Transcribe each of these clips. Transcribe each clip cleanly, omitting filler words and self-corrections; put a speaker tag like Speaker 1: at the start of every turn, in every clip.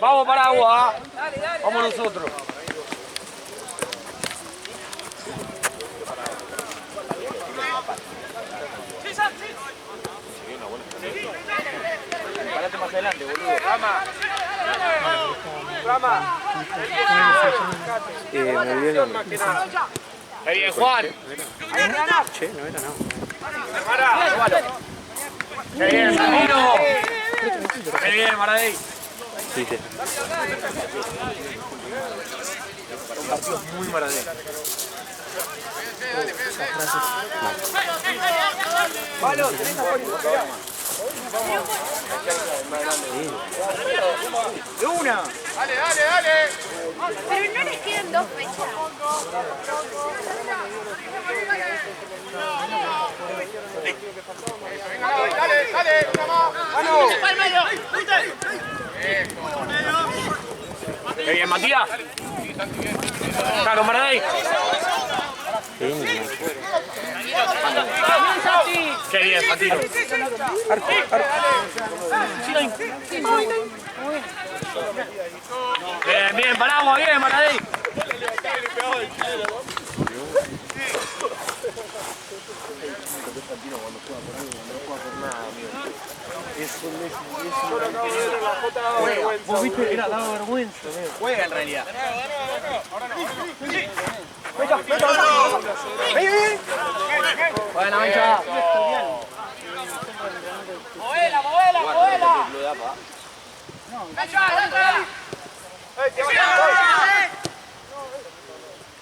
Speaker 1: Vamos para agua. Vamos nosotros. Parate más adelante, boludo. Rama.
Speaker 2: Me olvidé
Speaker 1: Ahí bien, Juan.
Speaker 2: Che, no era nada.
Speaker 1: Qué bien, Santino. Qué bien, Maradei.
Speaker 2: Sí, sí.
Speaker 1: Un partido muy Maradei. Palo, tenés afuera. De una.
Speaker 3: Dale, dale, dale.
Speaker 4: Pero no les quedan 2 fechas.
Speaker 3: Dale, dale, una más.
Speaker 1: Qué bien, Matías. Claro, Maradei. Qué bien, Santino. Bien, bien, para agua, bien, Maradei. Vos viste que era dado vergüenza. Juega en realidad. Buena, mancha.
Speaker 4: ¡Movela, movela, movela!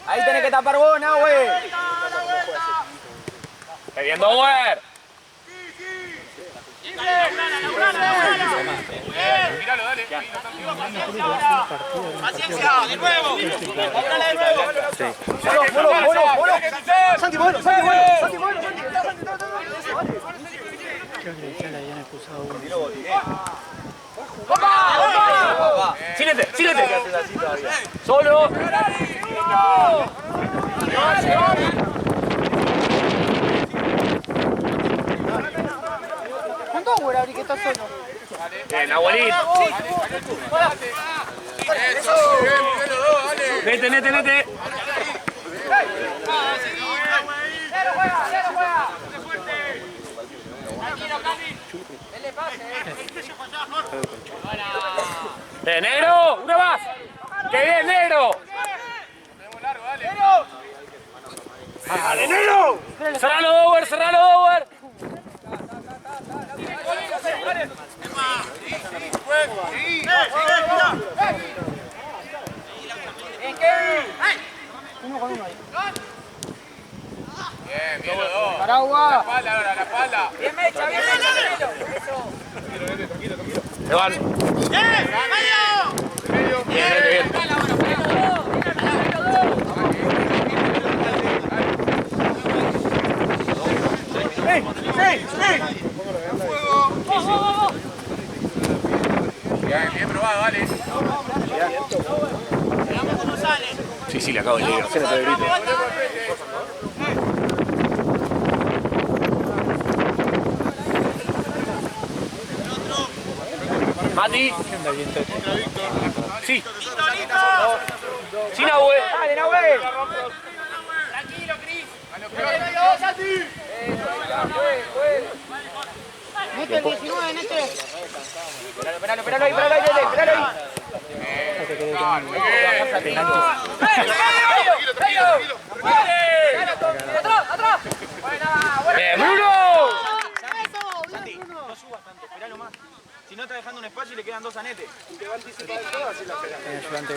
Speaker 1: Ahí tenés que tapar vos, güey. Qué bien, Dower.
Speaker 3: Míralo, dale. Paciencia, de nuevo. Háblale de nuevo.
Speaker 1: Santi, bueno, Santi, bueno. Santi, bueno, Santi.
Speaker 2: Creo que ya le habían expulsado uno.
Speaker 1: Sílete, sílete. Solo.
Speaker 4: ¿Cuánto Dower abrí que está solo?
Speaker 1: Bien, abuelito. Nete, nete, nete. Negro, una más. ¡Qué bien, negro! ¡Dale, negro! ¡Cerralo, Dower! ¡Cerralo, Dower!
Speaker 4: Uno con uno ahí.
Speaker 3: Bien, bien, los dos.
Speaker 4: Paraguas.
Speaker 3: La espalda ahora, la espalda.
Speaker 4: Bien, Mecha, bien, Mecha. Eso.
Speaker 1: Se van. Bien, bien.
Speaker 3: Bien, bien probado, dale.
Speaker 1: Sí, sí, le acabo de leer. Mati. Sí. Sí, Nahue. Dale, Nahue.
Speaker 3: Tranquilo, Cris.
Speaker 4: Mete el 19, Nete.
Speaker 1: Esperalo ahí, esperalo ahí.
Speaker 4: ¡Atrás!
Speaker 1: ¡Bien, Bruno!
Speaker 5: Santi, no subas tanto, esperalo más. Si no, está dejando un espacio y le quedan 2 a Nete.
Speaker 2: Ayudante,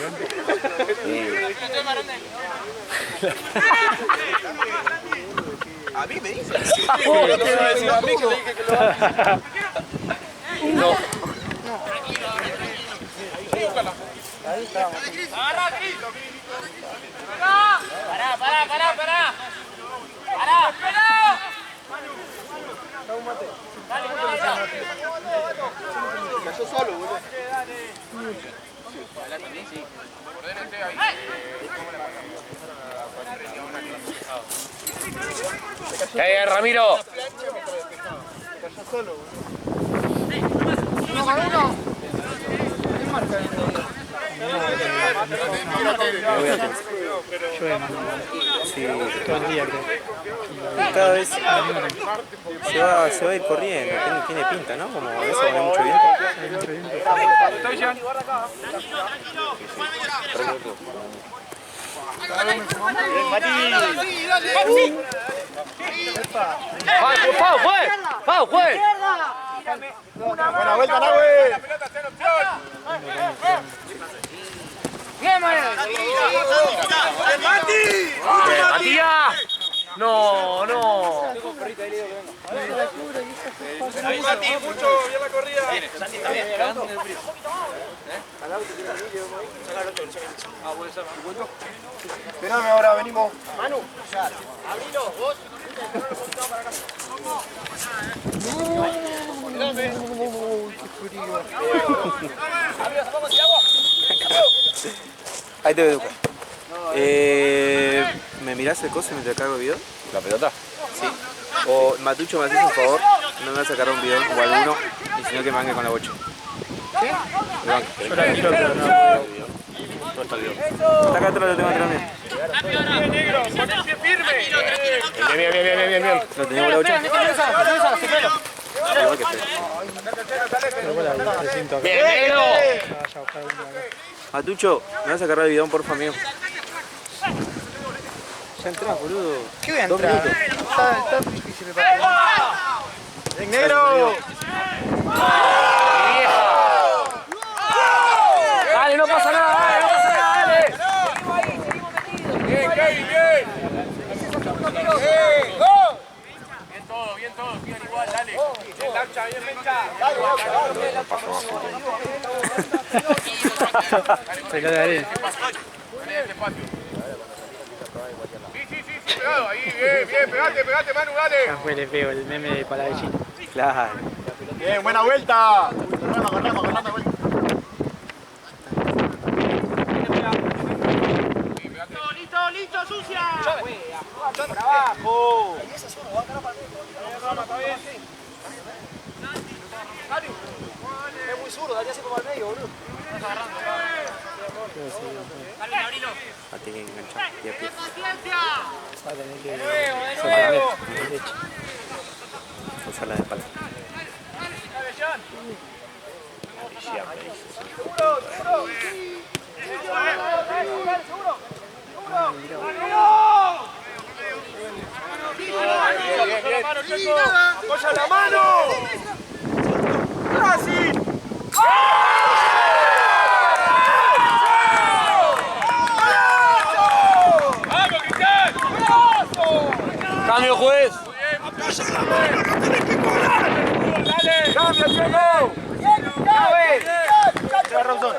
Speaker 5: A mí me dice.
Speaker 1: No.
Speaker 3: Agarra, Cris. Pará.
Speaker 5: Cayó solo, boludo.
Speaker 3: Ordenate ahí.
Speaker 1: Ramiro.
Speaker 4: Uno con uno. ¿Quién marca?
Speaker 2: Me voy a pensar.
Speaker 6: Llueve más.
Speaker 2: Sí,
Speaker 6: Todo el día, creo.
Speaker 2: cada vez se va a ir corriendo, tiene pinta, ¿no? Como eso va a haber mucho viento.
Speaker 6: Hay mucho viento.
Speaker 1: ¡Pau, juegue!
Speaker 5: Buena vuelta, Nahue.
Speaker 4: Bien, Manuel.
Speaker 1: ¡Matías! No, no.
Speaker 5: Ahí, Mati, mucho, bien la corrida. Santi está bien. Esperame ahora, venimos. Manu, abrilo, vos.
Speaker 2: Ahí te voy a educar. ¿Me mirás el coso mientras cargo el bidón?
Speaker 1: ¿La pelota?
Speaker 2: Sí. O Matucho, me haces un favor, no me vas a sacar un bidón o alguno, y si no que me mangue con la bocha. ¿Sí?
Speaker 6: Yo la miro, pero no.
Speaker 1: No está el bidón.
Speaker 2: Está acá atrás, lo tengo atrás mío.
Speaker 5: Negro, pon el pie firme.
Speaker 1: Bien.
Speaker 2: ¿Lo teníamos la bocha? Igual que estoy.
Speaker 6: Pero bueno, te siento acá.
Speaker 1: ¡Bien, negro!
Speaker 6: Vaya a buscar uno acá.
Speaker 2: Matucho, ¿me vas a cargar el bidón, porfa, amigo? Ya entrás, boludo.
Speaker 6: ¿Qué voy a
Speaker 2: 2
Speaker 6: entrar?
Speaker 2: minutos.
Speaker 6: Está difícil el partido.
Speaker 5: ¡Bien, negro!
Speaker 1: Dale, no pasa nada, dale, no pasa nada, dale.
Speaker 5: Bien, Kevin, bien.
Speaker 3: Bien todo, sigan igual, dale.
Speaker 5: Bien, Lancha, bien, Mencha.
Speaker 6: Se cae de arena.
Speaker 3: Sí, pegado, ahí, bien, pegate, Manu, dale.
Speaker 6: Ya fue, le pego el meme de Palavecino.
Speaker 2: Claro.
Speaker 5: Bien, buena vuelta. Corramos, vuelta.
Speaker 3: Listo, sucia.
Speaker 5: Por abajo. Es muy zurdo, daría así como al medio, boludo.
Speaker 2: Va a tener que enganchar. Pie a pie.
Speaker 6: Va a tener que sostener la derecha.
Speaker 2: Usarla de espalda.
Speaker 5: ¡Apoya la mano! ¡Fácil! ¡Vamos, Cristian!
Speaker 1: Cambio, juez.
Speaker 5: ¡Apoya la mano! ¡No tenés que cobrar! ¡Dale! ¡Cambio, Diego! ¡Nahue! ¡Se va Robson!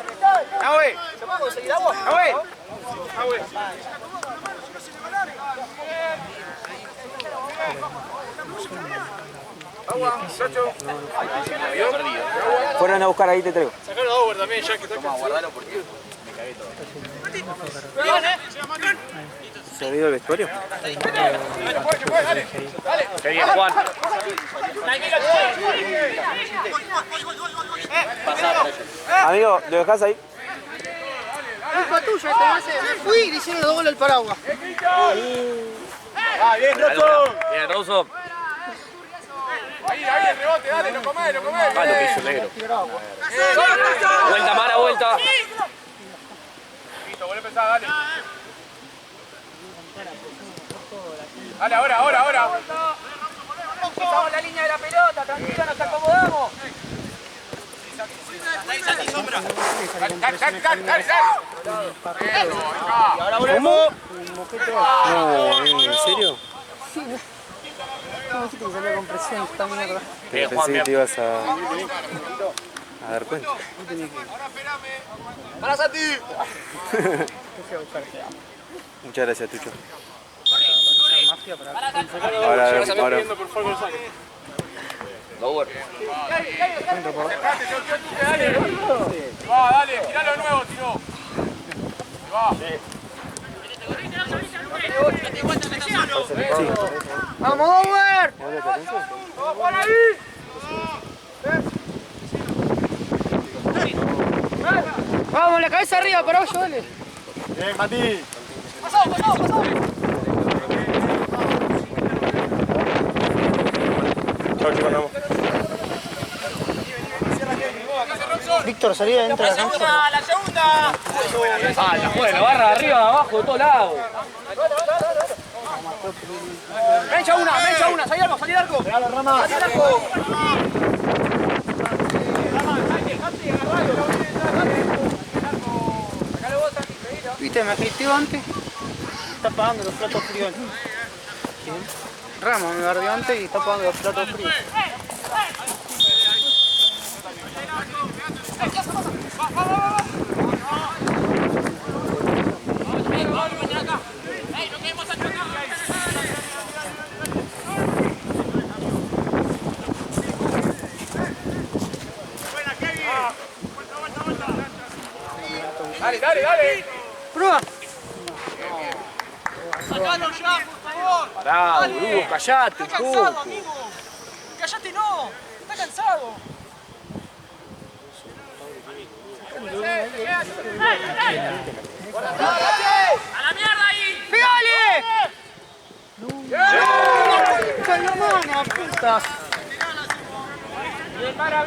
Speaker 5: ¡Nahue! ¿Se puede conseguir agua? ¡Nahue! ¡Nahue! Agua, muchacho.
Speaker 2: Fueron a buscar, ahí te traigo.
Speaker 5: Sacalo a Over también, ya que está acá.
Speaker 3: Guardalo porque me cagué todo.
Speaker 2: ¿Se ha ido el vestuario?
Speaker 1: Qué bien, Juan.
Speaker 2: Amigo, ¿lo dejás ahí?
Speaker 4: Culpa tuya, me fui y le hicieron los goles al paraguas.
Speaker 5: ¡Ah, bien, Robson!
Speaker 1: Bien, Rosso.
Speaker 3: Ahí, el rebote, dale, lo comés.
Speaker 1: Ah, lo que hizo el negro. Vuelta, Mara, vuelta.
Speaker 3: Listo, vuelve a empezar, dale. Dale, ahora.
Speaker 4: Pisamos la línea de la pelota, tranquilo, nos acomodamos.
Speaker 3: Dale.
Speaker 5: Ahora volvemos.
Speaker 2: No, ¿en serio?
Speaker 4: ¿Cómo dijiste que salió con presión esta mierda?
Speaker 1: Bien,
Speaker 2: Pensé
Speaker 1: Juan,
Speaker 2: que
Speaker 1: bien.
Speaker 2: te ibas a dar cuenta.
Speaker 5: ¡Para, Santi!
Speaker 2: Muchas gracias, Tucho.
Speaker 1: Ahora.
Speaker 3: Lower. Dale, tiralo de nuevo, tiro.
Speaker 4: ¡Vamos, Over!
Speaker 5: ¡Por ahí!
Speaker 4: Vamos, la cabeza arriba, paraguayo, dale.
Speaker 5: Bien, Mati.
Speaker 4: Pasado.
Speaker 5: Chau, chicos, nos vemos.
Speaker 4: Víctor, salí de dentro de la cancha.
Speaker 3: ¡La segunda!
Speaker 1: Ah, la juega, barra arriba, abajo, de todos lados.
Speaker 4: Mecha una, salí al arco.
Speaker 5: Pegale, Rama.
Speaker 4: Salí al arco. Viste, me agiteo antes. Está pagando los platos fríos. Rama me bardeó antes y está pagando los platos fríos.
Speaker 3: Dale.
Speaker 4: Prueba.
Speaker 3: Sacalo ya, por favor.
Speaker 1: Pará, boludo, callate un poco.
Speaker 3: Amigo. Callate no. Está cansado. ¡A la mierda ahí!
Speaker 4: ¡Pégale! ¡Con la mano, puta!
Speaker 3: Bien, para.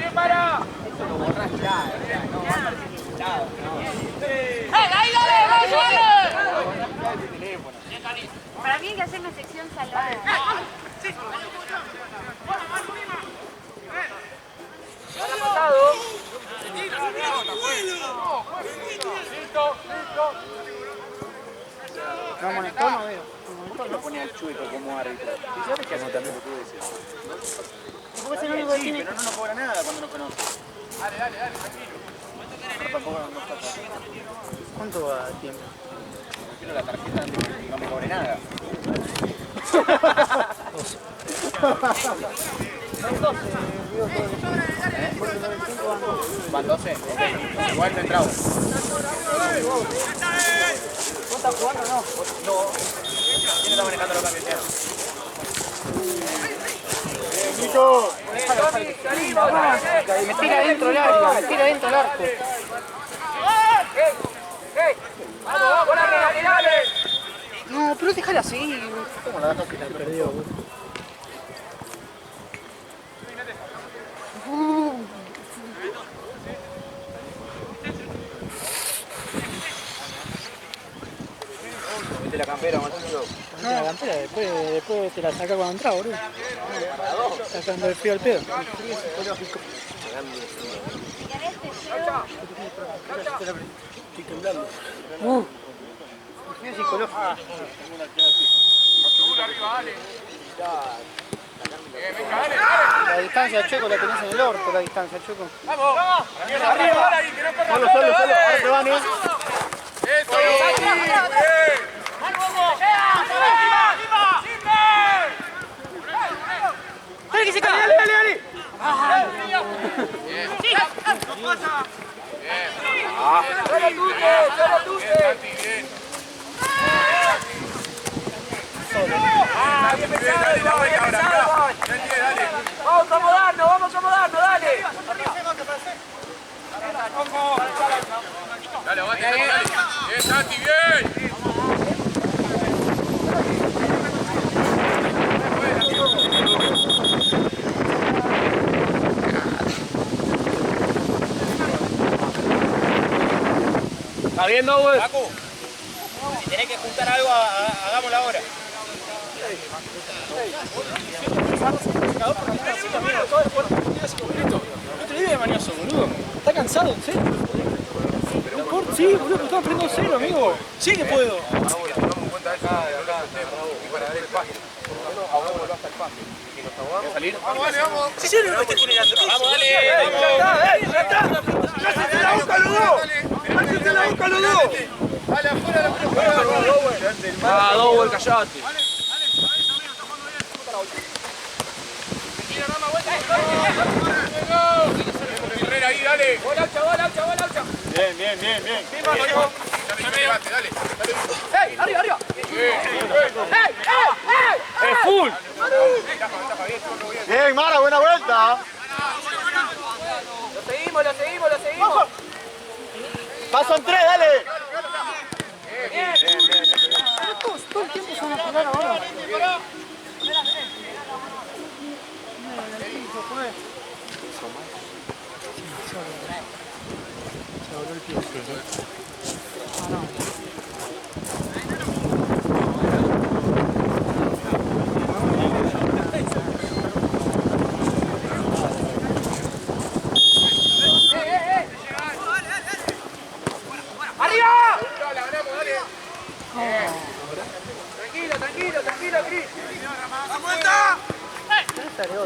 Speaker 3: ¡Ahí, dale!
Speaker 7: Para mí hay que hacer una sección salvada.
Speaker 4: No amonestó, no veo.
Speaker 2: No ponía el chueco como árbitro. ¿Y sabes qué hace también lo pude decir?
Speaker 4: ¿Por qué se no
Speaker 2: Sí, pero no nos cobra nada cuando nos conoce.
Speaker 3: Dale, tranquilo.
Speaker 4: ¿Cuánto va el tiempo?
Speaker 2: Quiero la tarjeta no me cobre nada. Van 12. Igual no entraba.
Speaker 4: ¿Vos estás jugando o no?
Speaker 2: No. ¿Quién está manejando los cambios?
Speaker 5: Nico.
Speaker 4: Me tira dentro del arco.
Speaker 3: Vamos, dale.
Speaker 4: No, pero déjala así.
Speaker 5: ¿Cómo la dejas que la perdió, güey?
Speaker 2: Mete la campera, Marcelo.
Speaker 6: No, la campera, después te la saca cuando entra, boludo. Sacando el frío al pedo.
Speaker 4: Es psicológico.
Speaker 3: Seguro arriba, dale.
Speaker 4: La distancia, Checo, la tenés en el orto, la distancia, Checo.
Speaker 3: Vamos. Arriba, ahí, que no corra
Speaker 5: Solo.
Speaker 3: solo,
Speaker 5: Ahora
Speaker 3: dale.
Speaker 5: te van, ¿eh?
Speaker 3: Eso. Bien.
Speaker 4: ¡Dale que se cae! ¡Dale!
Speaker 3: Vamos a acomodarnos, dale. Dale, aguante, bien, Santi, bien.
Speaker 1: ¿Está viendo, güey?
Speaker 2: Paco, si tenés que juntar algo, hagámoslo ahora.
Speaker 6: No te digas de mañoso, boludo. ¿Está cansado, en serio? No importa, sí, boludo, pero estamos perdiendo 0, amigo. Sí que puedo.
Speaker 3: Tomamos en cuenta eso y para dar el pase. Ahogámoslo hasta el pase. ¿Quieres salir? Vamos, dale, vamos.
Speaker 6: Sí, serio, no te estoy generando.
Speaker 2: Vamos, dale,
Speaker 5: ¡Ya está! ¡Cállate la boca los dos! ¡Cállate la boca los dos!
Speaker 3: Dale, afuera la pelota.
Speaker 1: Ah, Dowell, callate.
Speaker 3: Ferrer ahí, dale.
Speaker 1: Bola, Aucha.
Speaker 5: Bien.
Speaker 3: Dale.
Speaker 4: ¡Arriba!
Speaker 1: ¡Es full!
Speaker 5: Bien, Mara, buena vuelta.
Speaker 4: Lo seguimos.
Speaker 5: Paso en 3, dale.
Speaker 4: Todo el tiempo se van a pegar ahora.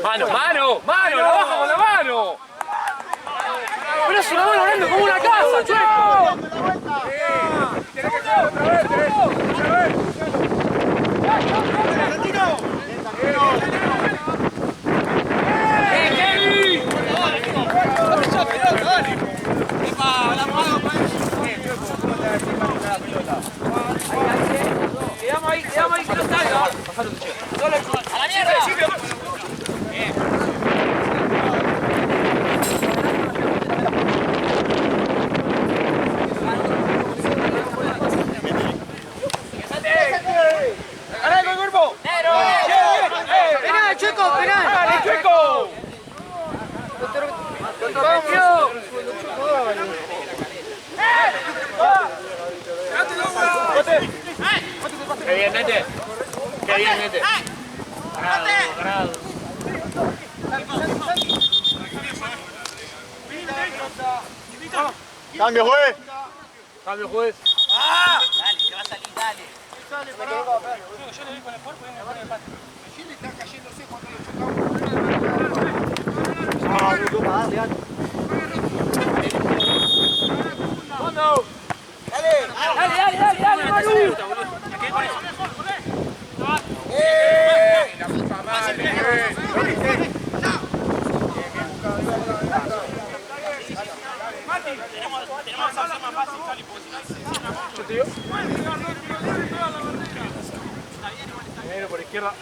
Speaker 1: ¡Mano, mano! ¡Mano! ¡La baja con la mano! ¡Pero es una mano grande como una casa, Chueco! Quedamos ahí, que no salga. ¡A la mierda!
Speaker 5: ¡Arranca el cuerpo!
Speaker 4: ¡Penal, Chueco, penal!
Speaker 1: ¡Dale, Chueco!
Speaker 5: ¡Qué bien, Nete! ¡Qué bien, Nete!
Speaker 1: Grado.
Speaker 5: ¡Cambio, juez!
Speaker 1: Cambio, juez.
Speaker 6: Dale, se va a salir, dale.
Speaker 4: Yo le di con el cuerpo y me pone el empate. Chile está cayéndose cuando lo chocamos.
Speaker 1: Dale, Manu.
Speaker 3: La puta madre.
Speaker 1: Negro por izquierda.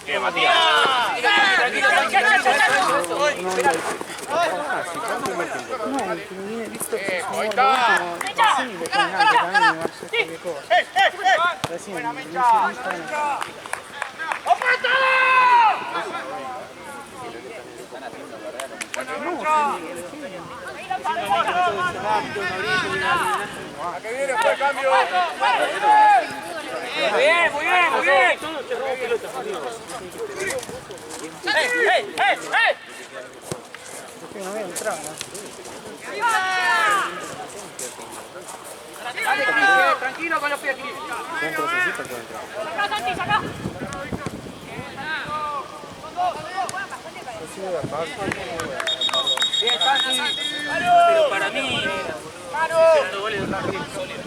Speaker 3: ¡Qué Matías! Ahí está. Que viene fue el cambio.
Speaker 1: Muy bien.
Speaker 4: No voy a entrar, ¿no?
Speaker 1: Dale, Cris, tranquilo con los pies, Cris.
Speaker 7: Sacá, Santi, sacá.
Speaker 1: Bien, Santi. Pero para mí, los goles de Rafael sólido.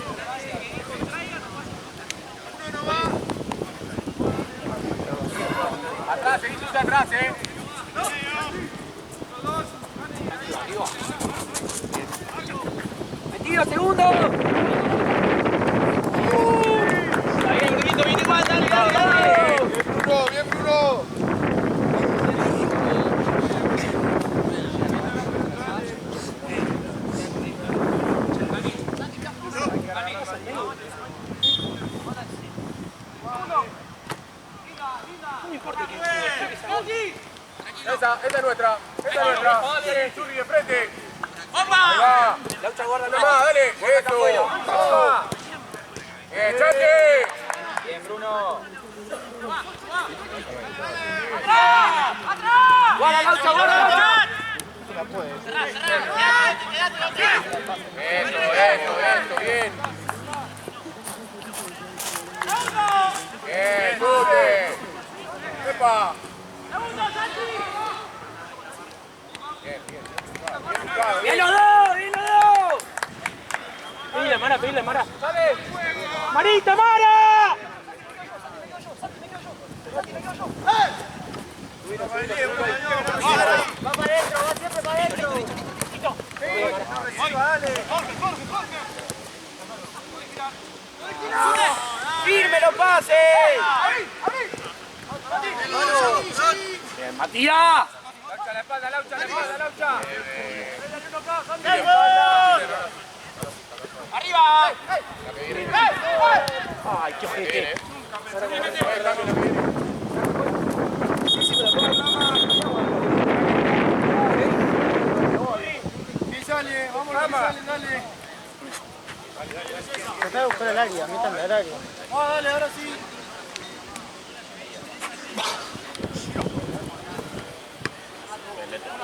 Speaker 3: Atrás, seguís usted atrás,
Speaker 1: Metido, segundo. Ahí el Brunito viene igual, dale.
Speaker 3: Bien, Bruno. Esa es nuestra. Bien, Churri de frente. ¡Opa!
Speaker 1: Laucha, guarda,
Speaker 3: Nomás, dale. Eso. ¡Echate!
Speaker 1: Bien, Bruno.
Speaker 3: ¡Guarda, Laucha, guarda! Eso, bien. Bien, Chute. ¡Epa!
Speaker 1: ¡Bien los dos! Pedile, Mara. ¡Marita, Mara!
Speaker 5: Va para adentro, va siempre para adentro.
Speaker 1: ¡Firme los pases! Bien, Matías.
Speaker 3: espalda, Laucha, la espalda, Laucha. ¡Arriba!
Speaker 6: Ay, qué ojete.
Speaker 4: Sale, vamos, sale, dale. Trata de buscar el área, métame al área. Vamos, dale, ahora sí.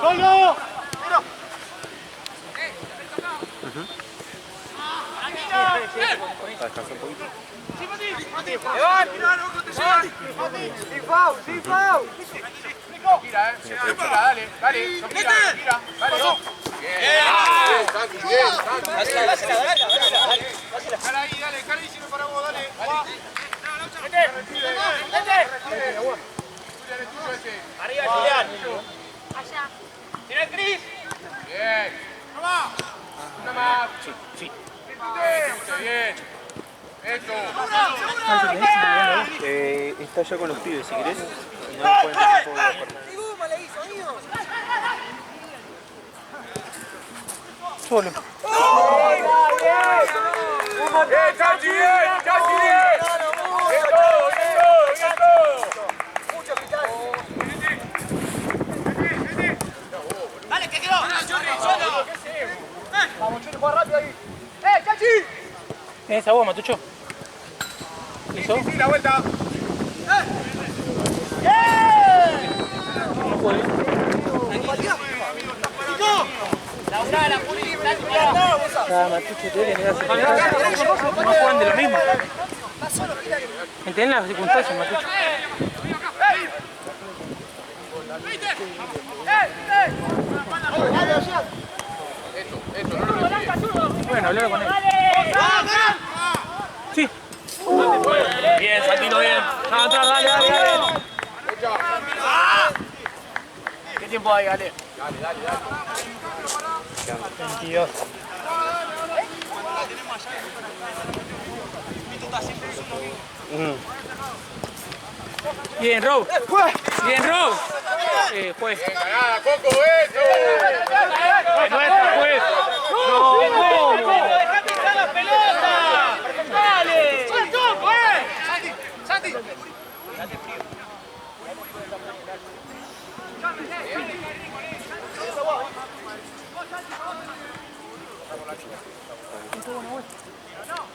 Speaker 4: ¡Solo!
Speaker 5: Sin foul, sin foul.
Speaker 3: Gira, dale, dale. Gira, dale. Bien, Santi, bien, Santi. Dale ahí, dale, carísimo para vos, dale.
Speaker 5: Arriba, Julián. Allá. ¿Tiene el Cris?
Speaker 3: Bien. Una más. Sí. Bien. Eso.
Speaker 2: Está ya con los pibes, si querés. Y no pueden pasar por la puerta.
Speaker 6: Solo.
Speaker 3: Chachi, Chachi.
Speaker 5: Dale, que quedó.
Speaker 4: Vamos, Churi, más rápido ahí.
Speaker 5: Chachi!
Speaker 6: ¿Tenés agua, Matucho? ¿Listo?
Speaker 3: Sí, la vuelta.
Speaker 6: No puede.
Speaker 5: Laura, la Juli,
Speaker 6: Nada, Matucho, te deben hacer no juegan de lo mismo. Entienden las circunstancias, Matucho. Bueno, hablar con él. Sí. Bien, Santino, bien. Atrás, dale. ¿Qué tiempo hay, Ale? Dale. 22. Bien, Rob. Bien, Rob. Juez.
Speaker 3: Ganada, Coco, eso.
Speaker 6: Es nuestra, juez. No.
Speaker 5: ¡Dejate entrar la pelota! ¡Dale! ¡Santi!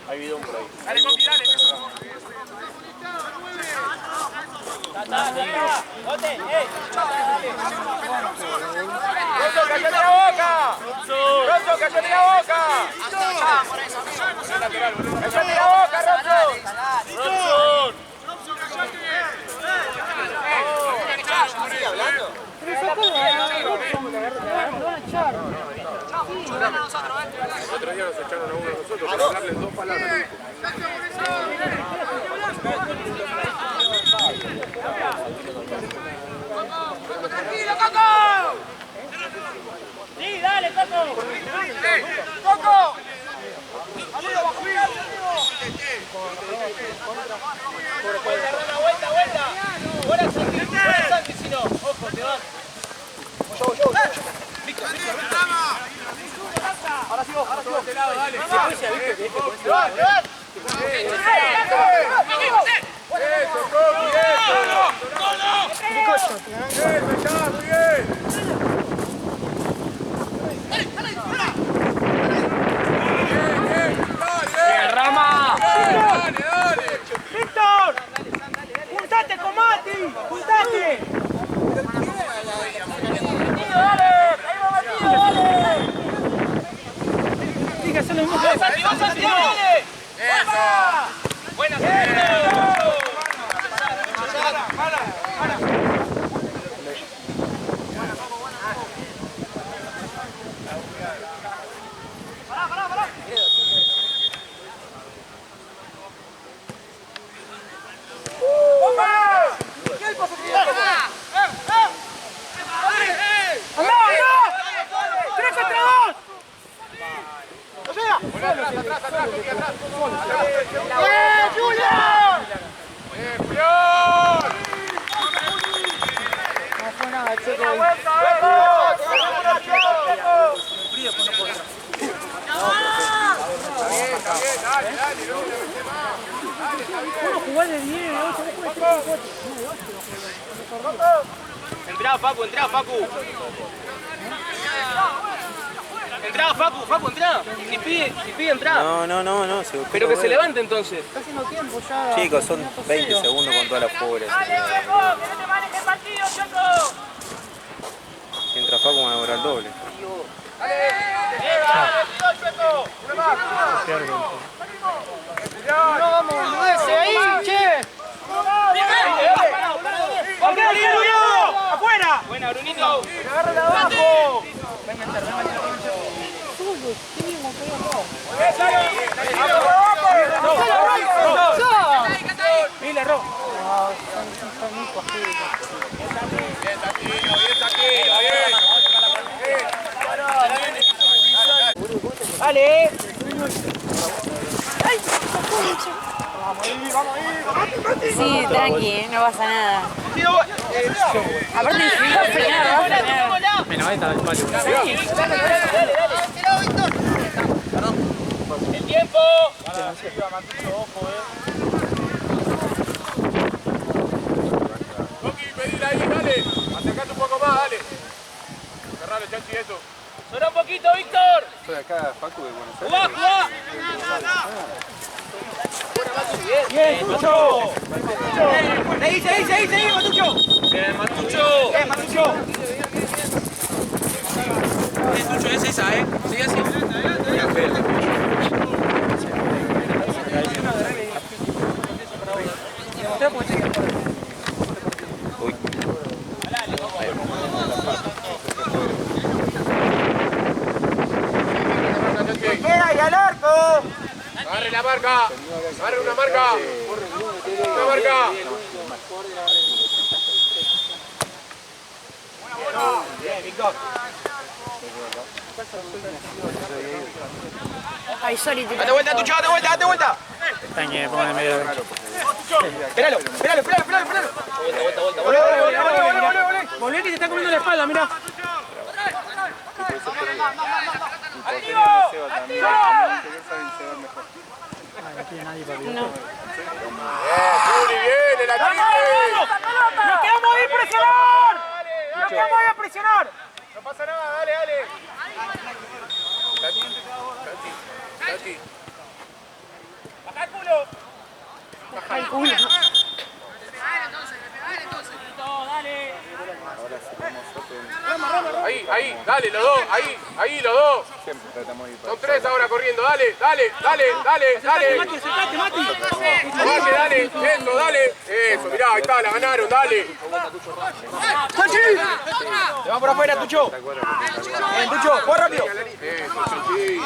Speaker 3: Hay bidón por ahí.
Speaker 5: Dale, Coqui, dale.
Speaker 3: ¡Ronzo, cállate la boca! ¡Ronzo, cállate la boca! ¡Cállate la boca, Ronzo! El otro día nos echaron a uno de nosotros para hablarles dos palabras.
Speaker 5: ¡Tranquilo, Coco! Sí, dale, Coco.
Speaker 3: ¡Coco!
Speaker 5: Vuelta. Buena Santi, si no. Ojo, te vas. Listo. Ahora sí vos.
Speaker 3: De lado, dale.
Speaker 5: Eso,
Speaker 3: está muy bien.
Speaker 6: Bien, Rama.
Speaker 3: Dale.
Speaker 5: ¡Víctor! ¡Juntate con Mati! ¡Juntate! ¡Dale!
Speaker 6: Tiene que hacer lo mismo que
Speaker 5: ¡Vamos, Santi, dale!
Speaker 3: Eso.
Speaker 5: ¡Buena,
Speaker 3: ¡Julián!
Speaker 4: nada, Checo.
Speaker 6: ¿Cómo jugar de 10?
Speaker 5: Entrá, Facu, entrá, Facu. Entrá, Facu, entrá. Si pide, entrá.
Speaker 2: No.
Speaker 5: Pero que se levante entonces.
Speaker 4: Está haciendo tiempo ya.
Speaker 2: Chicos, son 20 segundos con todas las pobres. Si entra Facu, van a cobrar el doble.
Speaker 4: No, vamos, muévese ahí, che.
Speaker 5: ¡Afuera! Buena, Brunito.
Speaker 4: Agárrala abajo.
Speaker 6: Mira, Ro.
Speaker 5: Dale.
Speaker 8: Sí, tranqui, no pasa nada. Aparte, si va a frenar, va a frenar.
Speaker 1: Bueno, ahí está el palo.
Speaker 5: El tiempo.
Speaker 3: Coqui, pedile ahí, dale. Acercate un poco más, dale. Cerrale, Chachi, eso.
Speaker 5: Solo un poquito, Víctor.
Speaker 2: Soy acá, Facu de Buenos Aires.
Speaker 5: ¡Jugá!
Speaker 6: Bien, Matucho.
Speaker 5: Seguí, Matucho. Bien, Matucho.
Speaker 6: Matucho.
Speaker 5: Matucho es esa, Sigue así. ¡Queda y al arco!
Speaker 3: Agarre la marca. Agarre una marca. Una marca.
Speaker 5: Bien, Víctor.
Speaker 8: Ay, sorry, te
Speaker 5: Date vuelta, Tucho, date vuelta.
Speaker 1: Están que pongan en medio de la cancha.
Speaker 5: Espéralo.
Speaker 6: Volvé que te está comiendo la espalda, mirá.
Speaker 8: No.
Speaker 3: Juli, viene la triple.
Speaker 6: ¡Nos quedamos ahí a presionar!
Speaker 3: No pasa nada, dale. Chachi.
Speaker 5: Baja el culo.
Speaker 8: Ay, culo.
Speaker 3: Ahí, dale, los dos, ahí los dos. Son 3 ahora corriendo, dale.
Speaker 6: Sentate, Mati.
Speaker 3: Dale, eso, dale. Eso, mirá, ahí está, la ganaron, dale.
Speaker 5: Te va por afuera, Tucho. Bien, Tucho, juega rápido.
Speaker 3: Eso, Chachi.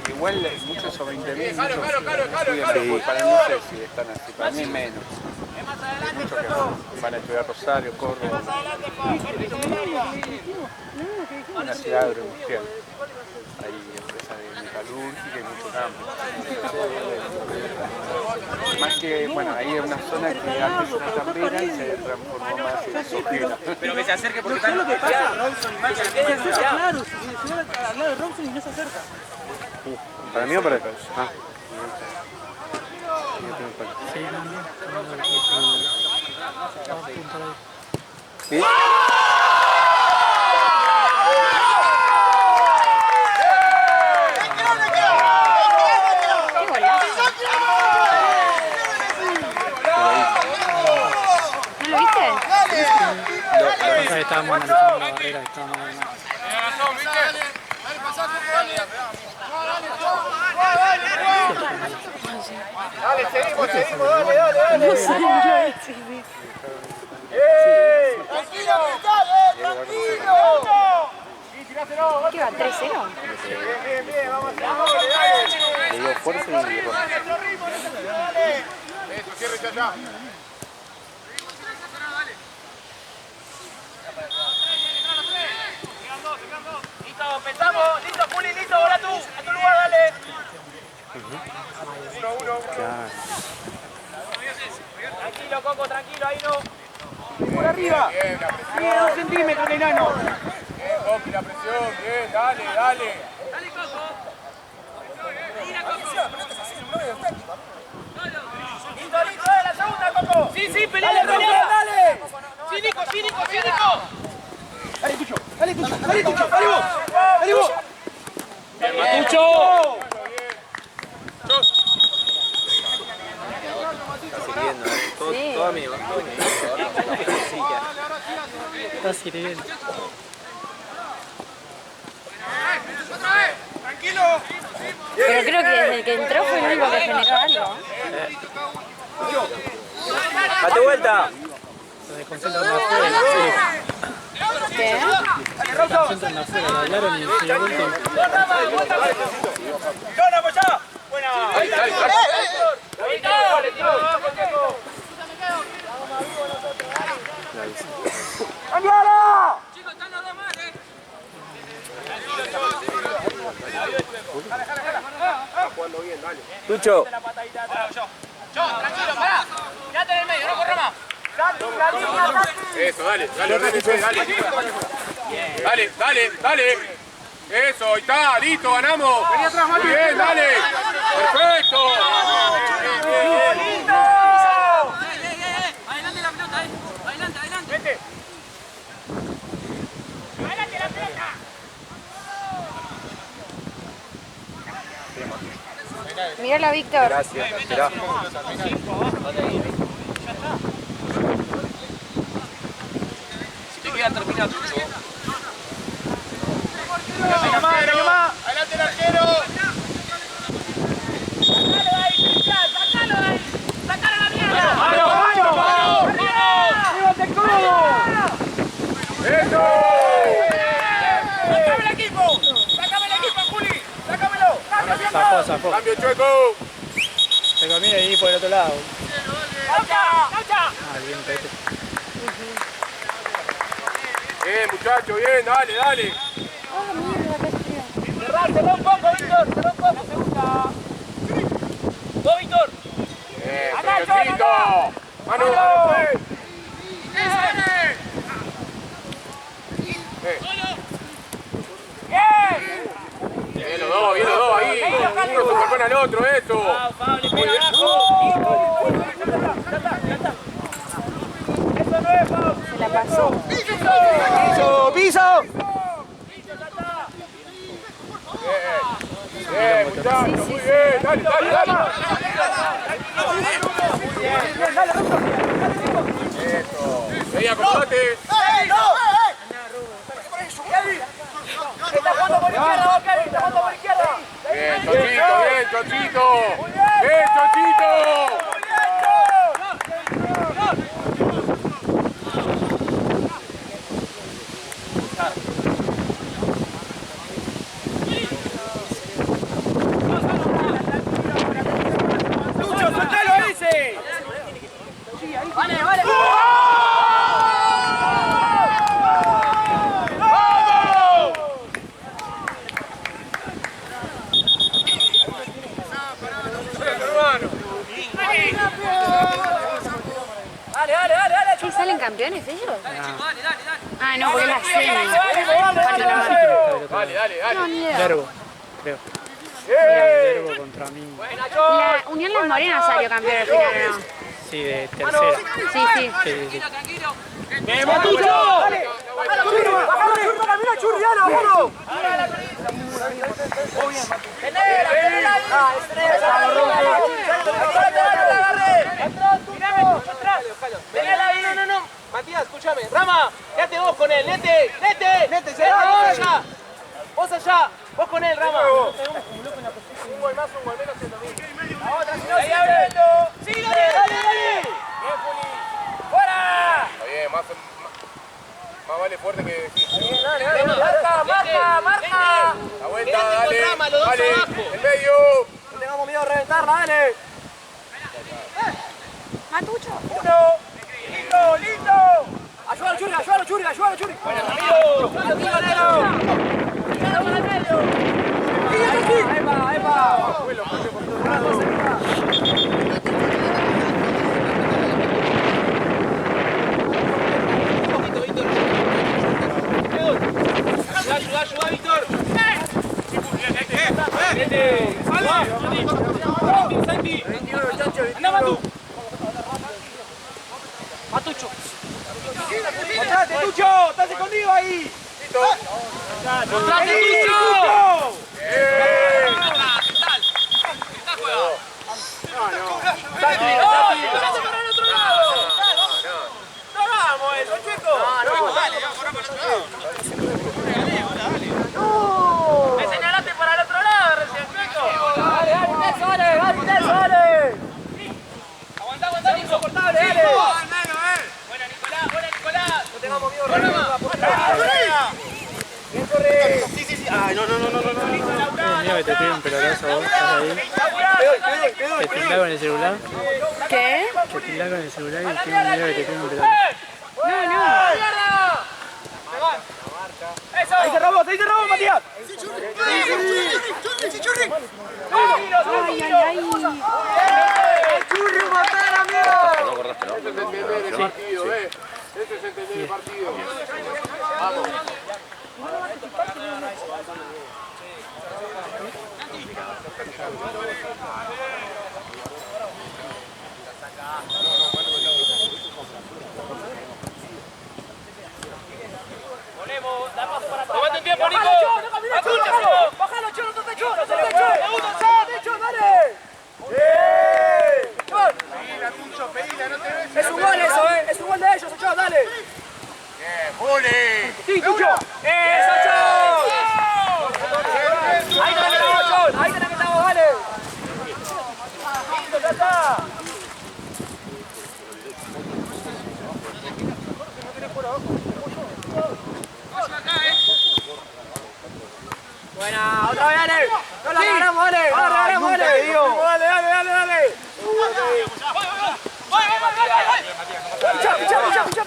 Speaker 2: Igual muchos sobre 20.000.
Speaker 3: Claro.
Speaker 2: Para no sé si están así, para mí menos. Muchos que van a estudiar Rosario, Córdoba. Una ciudad agroindustrial. Hay empresas de metalúrgica y mucho campo. Más que, bueno, ahí es una zona que antes era tambera y se transformó más en sojera.
Speaker 5: Pero que se acerque porque
Speaker 6: ¿Sabes lo que pasa?
Speaker 5: Robson y
Speaker 6: Se
Speaker 5: Mancha
Speaker 6: acerca, claro, se va al lado de Robson y no se acerca.
Speaker 2: ¿Para mí o para el país? ¿Sí?
Speaker 8: ¿No lo viste?
Speaker 1: Estábamos analizando la barrera, estábamos analizando.
Speaker 3: Dale, seguimos, dale.
Speaker 8: No sé, yo sí.
Speaker 3: Tranquilo.
Speaker 8: ¿Qué va? ¿3-0?
Speaker 3: Bien, vamos a
Speaker 2: Le dio fuerza y rojo.
Speaker 3: Eso, cierre ya.
Speaker 5: Listo, empezamos. Listo, Juli, listo. Ahora tú. A tu lugar, dale.
Speaker 2: Claro.
Speaker 5: Tranquilo, Coco, tranquilo, ahí no. Por arriba. Bien, la presión. Bien, 2 centímetros el enano.
Speaker 3: Bien, Coqui, la presión. Bien, dale, dale.
Speaker 5: Listo, listo, la segunda, Coco. Sí, pelea, dale. Sí, Nico.
Speaker 6: Dale, Tucho, dale, vos. Dale, vos.
Speaker 1: ¡Bien, Matucho!
Speaker 2: Está sirviendo, todo,
Speaker 8: Sí.
Speaker 2: todo amigo.
Speaker 6: Está sirviendo.
Speaker 8: Pero creo que desde que entró fue el único que generó algo.
Speaker 2: ¡Date vuelta!
Speaker 6: Se desconcentran afuera.
Speaker 8: ¿Qué?
Speaker 6: Se desconcentran afuera. La hablaron y se dio vuelta.
Speaker 5: ¡Jona, apoyá! Buena.
Speaker 3: Ahí, dale, dale.
Speaker 5: ¡Cambiala!
Speaker 2: Tucho.
Speaker 5: Tranquilo, pará. Quédate en el medio, no corra más.
Speaker 3: Eso, dale, dale. Eso, ahí está, listo, ganamos. Vení atrás, Mati. Bien, dale. Perfecto.
Speaker 5: ¡Lindo!
Speaker 7: Adelante la pelota, adelante.
Speaker 5: Vete.
Speaker 8: Míralo, Víctor.
Speaker 2: Gracias, esperá.
Speaker 1: Si te queda terminar, Tucho.
Speaker 5: Venga más.
Speaker 3: Adelante el arquero.
Speaker 5: ¡Sacalo de ahí! ¡Sacalo a la mierda!
Speaker 3: ¡Mano!
Speaker 5: ¡Llévate el codo!
Speaker 3: ¡Eso!
Speaker 5: ¡Sácame el equipo, Juli! ¡Sácamelo!
Speaker 6: Zafó.
Speaker 3: Cambio chueco.
Speaker 6: Se conviene ir por el otro lado.
Speaker 5: ¡Caucha!
Speaker 6: Ah, bien, Pete.
Speaker 3: Bien, muchacho, bien, dale.
Speaker 8: Oh, mierda, qué frío.
Speaker 5: Cerrá un poco, Víctor. Segunda. ¡Vos, Víctor!
Speaker 3: Bien,
Speaker 5: ¡Acá,
Speaker 3: Chocito. Mano. Bien los dos ahí. Uno superpone al otro, eso.
Speaker 5: Pablo, pega abajo. Ya está. Eso no es, Pablo.
Speaker 8: Se la pasó.
Speaker 5: ¡Piso!
Speaker 3: Bien, muchachos, muy bien. Dale. Eso. Ahí, acomodate.
Speaker 5: Está jugando por izquierda, Kevin. Está jugando por izquierda.
Speaker 3: Bien, Chocito. Bien, Chocito.
Speaker 5: ¡Lucho, suéltalo, ese! Vale. Dale.
Speaker 8: ¿Sí salen campeones ellos? Ah, no, porque es la semi. Falta la mano.
Speaker 3: Dale.
Speaker 8: No, ni idea.
Speaker 6: Verbo, creo. Verbo contra mí.
Speaker 8: La Unión Las Morenas salió campeón al final, ¿no?
Speaker 6: Sí, de tercera.
Speaker 8: Sí.
Speaker 5: ¡Bien, Matucho! ¡Dale! ¡Mira, Churriana, vámonos! No. Matías, escúchame. Rama, quédate vos con él. Nete, vos allá. Vos con él, Rama. Un gol más, un gol menos, es lo mismo. La otra, si no, ahí abriendo. ¡Sí, dale! ¡Bien, Juli! ¡Fuera!
Speaker 3: Está bien, más vale fuerte que sí.
Speaker 5: Dale. Marca.
Speaker 3: La vuelta,
Speaker 5: Quédate con
Speaker 3: dale.
Speaker 5: Rama, los dos
Speaker 3: Dale,
Speaker 5: abajo.
Speaker 3: en medio.
Speaker 5: No tengamos miedo de reventarla, dale.
Speaker 8: Matucho.
Speaker 5: Uno. Lindo. Ayúdalo, Churri. Bueno, Ramiro. Negro. Epa.
Speaker 3: Abuelo,
Speaker 5: Ayuda, Víctor. Santi. Anda, Matu. Matucho. ¡Mostrate, Tucho! ¡Estás escondido ahí! ¡Mostrate, Tucho! Ay, no.
Speaker 6: Mira que te pide un pelotazo vos, estás ahí. Que tildás con el celular.
Speaker 8: ¿Qué?
Speaker 6: Que tildás con el celular y tiene miedo que te pide un pelotazo.
Speaker 5: Ahí se robó, Matías. ¡Churri, matar, amigo!
Speaker 3: No acordaste, ¿no?
Speaker 5: Ese es el bebé del partido, Ese es el bebé del partido. Vamos.
Speaker 1: ¡Tómate un tiempo, Nico!
Speaker 5: ¡Bájalo, Cholo! ¡No te Cholo! ¡Dale! Es un gol eso, es un gol de ellos, Ochoa, dale.
Speaker 3: ¡Bien, Juli!
Speaker 5: Sí, Tucho. ¡Eso, Chol! Ahí tenés que estamos, Chol. Ahí tenés que estamos, dale. Listo, ya está. Buena, otra vez, dale. No la regalamos, dale. No la regalamos, dale. Dale.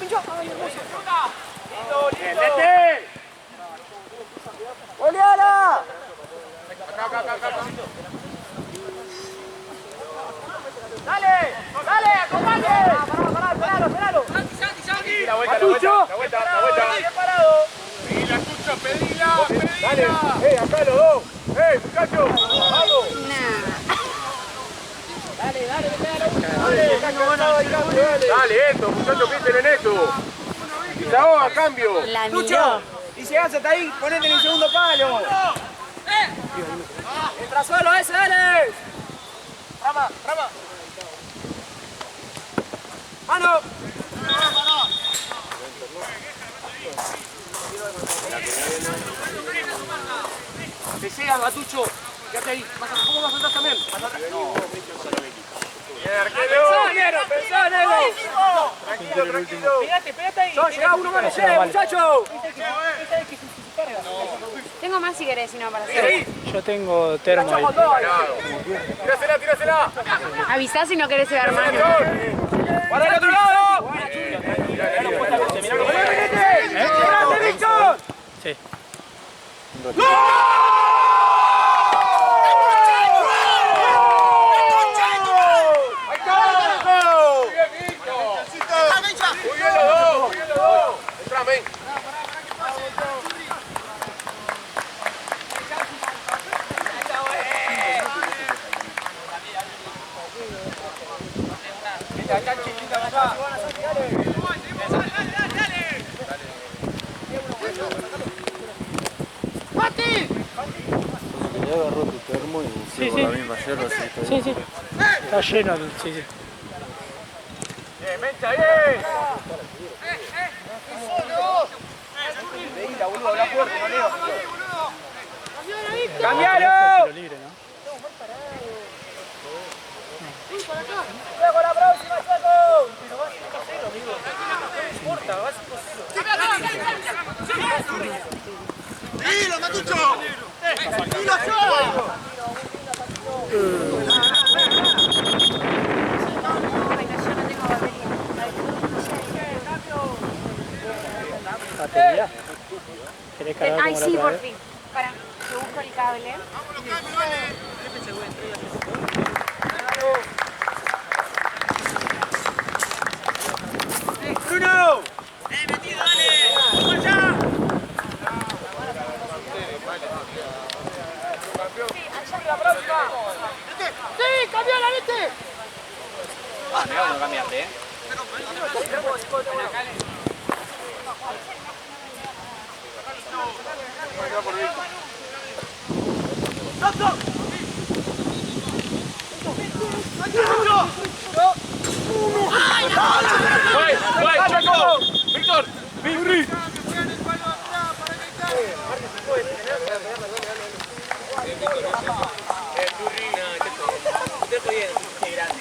Speaker 5: Pinchá. Bien, vete. ¡Oleala! Acá. Dale, acompañe. Pará, esperalo. La vuelta. Bien parado.
Speaker 3: Pedila, Tucho, pedila.
Speaker 5: Dale, acá los dos. Muchachos, vamos. Dale, esto, muchachos, piensen en esto. Y se ahoga, cambio.
Speaker 8: La
Speaker 5: Tucho,
Speaker 8: miró.
Speaker 5: y llegas hasta ahí, ponete en el segundo palo. Entra solo ese, dale. Rama. Mano. Te llegan, Gatucho. Quédate ahí. ¿Cómo vas a saltar también? Pensá, Negro. Tranquilo. Pégate ahí. Llega uno más, muchacho.
Speaker 8: Tengo más si querés, si no, para hacer.
Speaker 6: Yo tengo termo ahí.
Speaker 5: Tírasela.
Speaker 8: Avisá si no querés ser hermano.
Speaker 5: ¡Para el otro lado! ¡Grande, Víctor!
Speaker 6: Sí.
Speaker 5: Muy bien los dos. Entrame.
Speaker 6: Ya agarró tu termo y sí. La misma yerba, sí. Está lleno, sí.
Speaker 5: Bien, Mencha, bien. Pedila, boludo, habla fuerte, no leo. ¡Cambialo!
Speaker 6: Libre, ¿no?
Speaker 5: ¡Juego la próxima, Chaco! Pero va 5-0, amigo. No importa, va 5-0.
Speaker 3: ¡Dilo, Matucho! ¡Dilo, Choa!
Speaker 6: ¿Batería? ¿Querés cargar
Speaker 8: Ay,
Speaker 6: como
Speaker 8: sí,
Speaker 6: la otra
Speaker 8: por
Speaker 6: vez?
Speaker 8: fin. Para, que busco el cable.
Speaker 3: ¡Vámonos, cambio, dale!
Speaker 5: Bruno.
Speaker 4: ¡Sí, cambiala, vete!
Speaker 2: Mira cómo cambiaste, ¿eh?
Speaker 1: Víctor, Víctor.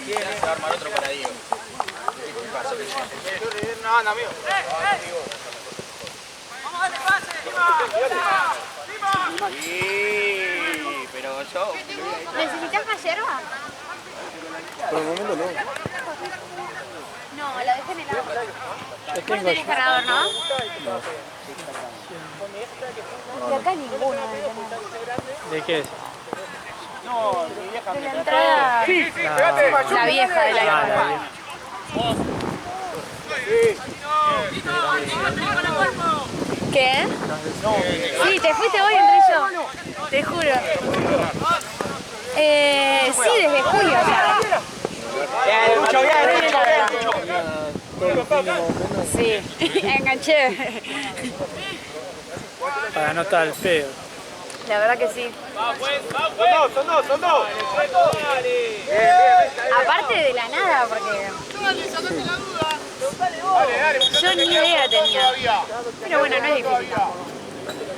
Speaker 2: Se va a armar otro para Diego.
Speaker 5: No, anda, amigo.
Speaker 2: Sí, pero yo...
Speaker 8: ¿Necesitas más yerba?
Speaker 7: Por el momento no.
Speaker 8: No, la dejé en el agua. Vos no tenés cargador, ¿no? De acá ninguno.
Speaker 6: ¿De qué es?
Speaker 8: De la entrada. La vieja de la entrada. ¿Qué? Sí, te fuiste hoy, entré yo. Te juro. Sí, desde julio. Sí, enganché.
Speaker 6: Para no estar al feo.
Speaker 8: La verdad que sí.
Speaker 5: Son dos.
Speaker 8: Aparte de la nada, porque yo ni idea tenía. Pero bueno, no es difícil tampoco.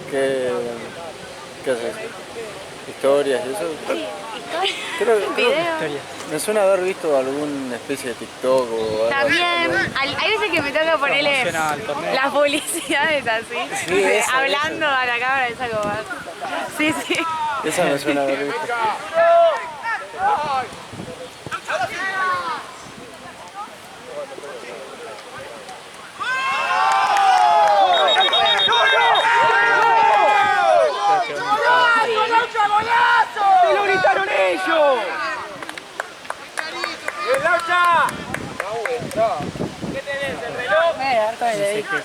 Speaker 7: ¿Qué haces? ¿Historias y eso?
Speaker 8: Sí,
Speaker 7: Creo
Speaker 8: video.
Speaker 7: me suena haber visto alguna especie de TikTok o algo.
Speaker 8: También, hay veces que me toca ponerle las publicidades así,
Speaker 7: Sí, esa,
Speaker 8: hablando a la cámara de esa coba. Sí, sí.
Speaker 7: Esa me suena haber visto.
Speaker 5: ¡Te lo gritaron ellos! ¡El Laucha! ¿Qué tenés? ¿El reloj?
Speaker 8: Me voy a dar con el dedito. No.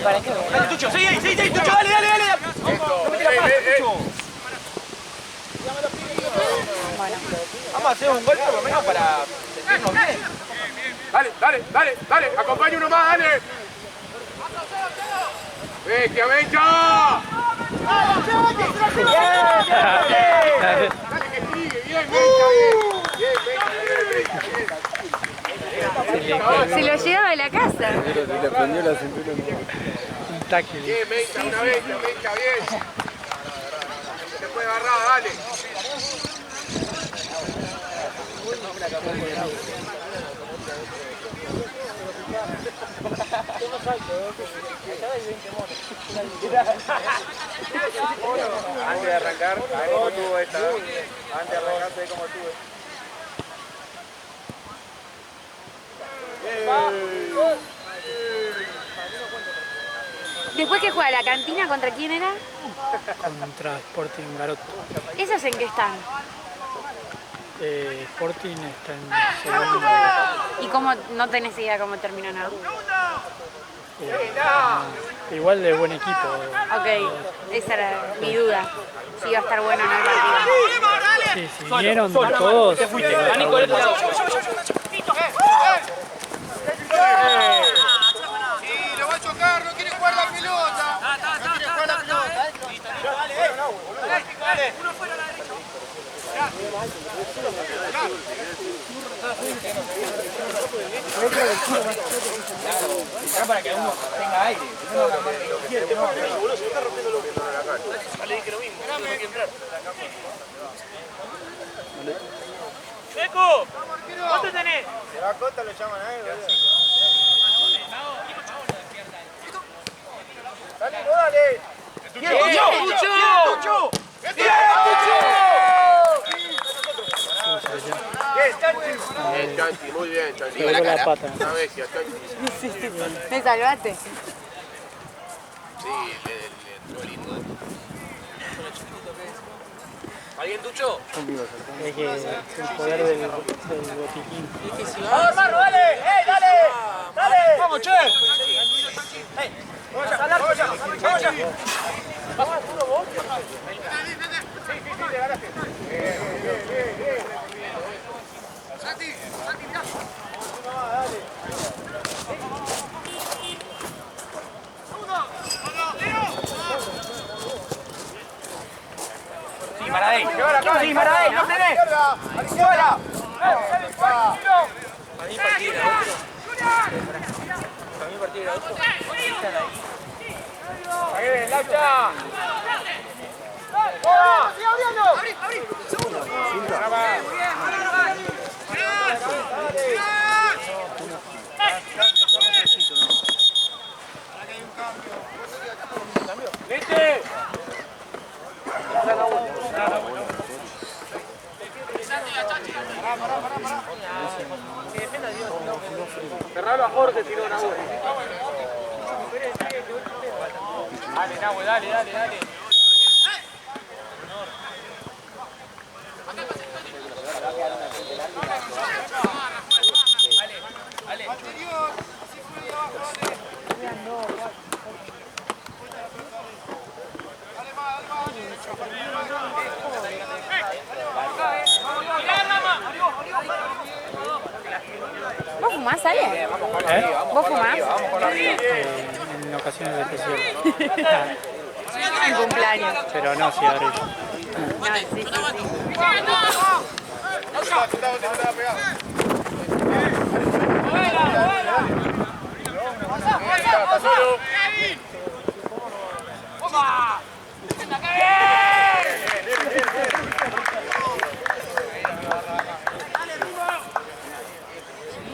Speaker 8: ¿Para qué?
Speaker 5: Dale, Tucho, seguí, Tucho, dale. Vamos a hacer un gol por lo menos para sentirnos bien.
Speaker 1: Dale, acompaña uno más, dale. ¡Bestia, Bencho! Dale que sigue, bien, Bencha,
Speaker 8: Se lo llevaba a la casa.
Speaker 7: Le prendió la cintura.
Speaker 6: Un tackle.
Speaker 1: bien, Bencha, una Bencha, bien. Se puede agarrar, dale.
Speaker 2: Antes de arrancar, a ver cómo estuvo esta. Antes de arrancar, sé cómo estuvo.
Speaker 8: Después que juega la cantina, ¿contra quién era?
Speaker 6: Contra Sporting Garoto.
Speaker 8: ¿Esos en qué están?
Speaker 6: Sporting está en segundo.
Speaker 8: ¿Y cómo no tenés idea cómo terminó nada?
Speaker 6: Igual de buen equipo.
Speaker 8: Ok, esa era mi duda. Si iba a estar bueno o no el partido.
Speaker 6: Sí, si vinieron todos.
Speaker 5: Te fuiste. A Nicolás.
Speaker 4: Sí, lo va a chocar, no quiere jugar la pelota. No quiere jugar la pelota.
Speaker 5: Dale. Para que uno tenga aire. ¡Checo! ¿Cuánto tenés?
Speaker 3: La cota lo llaman a él, dale, no dale.
Speaker 5: ¡Tucho!
Speaker 1: Bien, Chanti, muy bien, Chanti.
Speaker 6: Le voló la pata.
Speaker 1: Una bestia, Chanti.
Speaker 8: Me salvaste.
Speaker 3: Sí, le entró lindo.
Speaker 1: ¿Alguien Tucho?
Speaker 6: Es que el poder del botiquín.
Speaker 5: ¡Vamos, hermano, dale! ¡Ey, dale! ¡Dale! ¡Vamos, che! ¡Ey! ¡Vamos allá! ¡Vamos allá! ¡Vamos allá! ¿Vas a puro vos? Sí, te ganaste. Bien. Santi, ya. Dale.
Speaker 1: Sí, Maradei.
Speaker 5: Sí, Maradei, no tenés. ¡A la izquierda!
Speaker 1: Para mí partido era otro. Para mí partido era otro. Están ahí.
Speaker 5: ¡Ahí ven, Laucha! ¡Hola! ¡Sigue abriendo! ¡Abrí! ¡Segundo! ¡Vete! Cerralo a Jorge, si no, Nahue. Dale, Nahue, dale.
Speaker 8: ¿Vos fumás, Ale? ¿Vos fumás?
Speaker 6: En ocasiones especiales.
Speaker 8: En cumpleaños.
Speaker 6: Pero no cigarrillo.
Speaker 8: No, sí.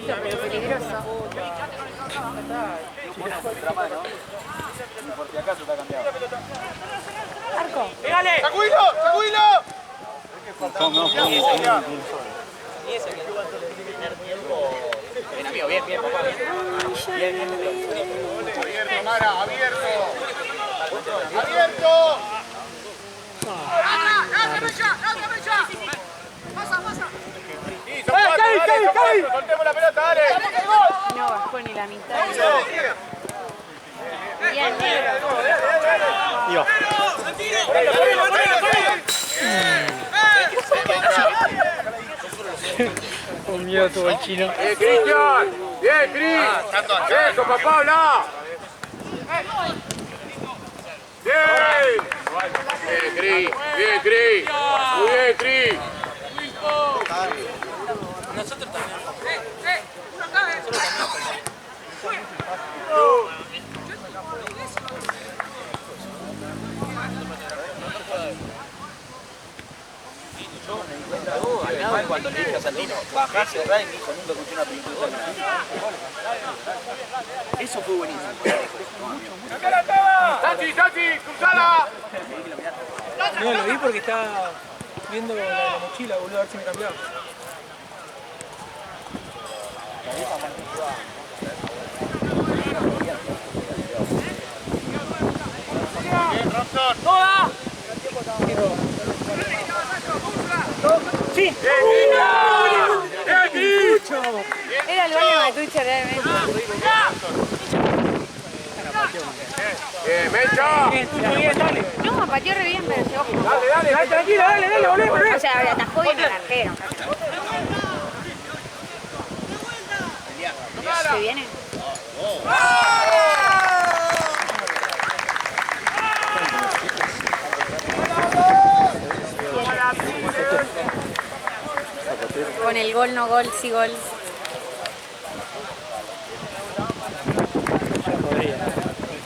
Speaker 8: Pero peligroso.
Speaker 7: Por si acaso está cambiado.
Speaker 8: Arco.
Speaker 5: ¡Pégale! ¡Sacudilo!
Speaker 3: Bien, amigo, bien, papá.
Speaker 5: Abierto, Mara, abierto. ¡Abierto! ¡Pasa! ¡Soltemos la pelota, dale!
Speaker 8: No bajó ni la mitad. Bien,
Speaker 6: Iba. Con miedo tuvo el chino.
Speaker 5: ¡Cristian! ¡Bien, Cris! ¡Eso, papá, habla! ¡Bien! ¡Bien, Cris! ¡Bien, Cris! ¡Muy bien, Cris!
Speaker 1: Nosotros también.
Speaker 3: Cuando le dije a Santino, bajá, cerrá y me dijo, nunca escuché una película. Eso fue buenísimo.
Speaker 5: ¡Santi, cruzala!
Speaker 6: No, lo vi porque estaba viendo la mochila, boludo, a ver si me cambiaba.
Speaker 5: Bien, Robson.
Speaker 6: ¡Toda! ¡Sí!
Speaker 8: Era el baño de Twitch realmente.
Speaker 5: Bien, Mecha.
Speaker 6: Bien, dale.
Speaker 8: No, pateó re bien, pero llegó como...
Speaker 5: Dale,
Speaker 6: Tranquila, dale, volvé.
Speaker 8: O sea, le atajó bien el arquero. ¿Se viene? Con el gol, no gol, sí gol.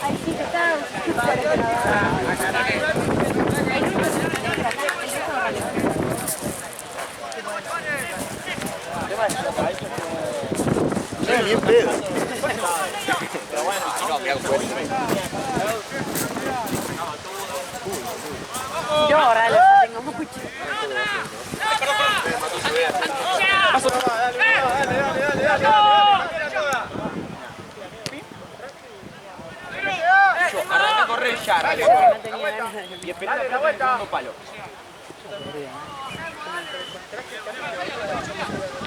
Speaker 8: Ay, sí, te estaba...
Speaker 7: Bien pedo.
Speaker 8: Yo ahora lo tengo mucho.
Speaker 5: Arranca a correr.
Speaker 2: hinchar.
Speaker 8: No tenía ganas de...
Speaker 2: Y esperar la vuelta en el segundo palo.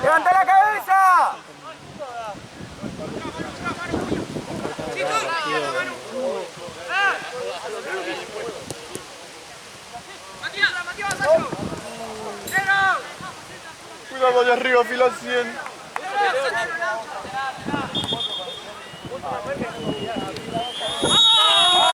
Speaker 5: ¡Levanta la cabeza!
Speaker 3: Cuidado allá arriba, fila 100.
Speaker 5: ¡Vamos!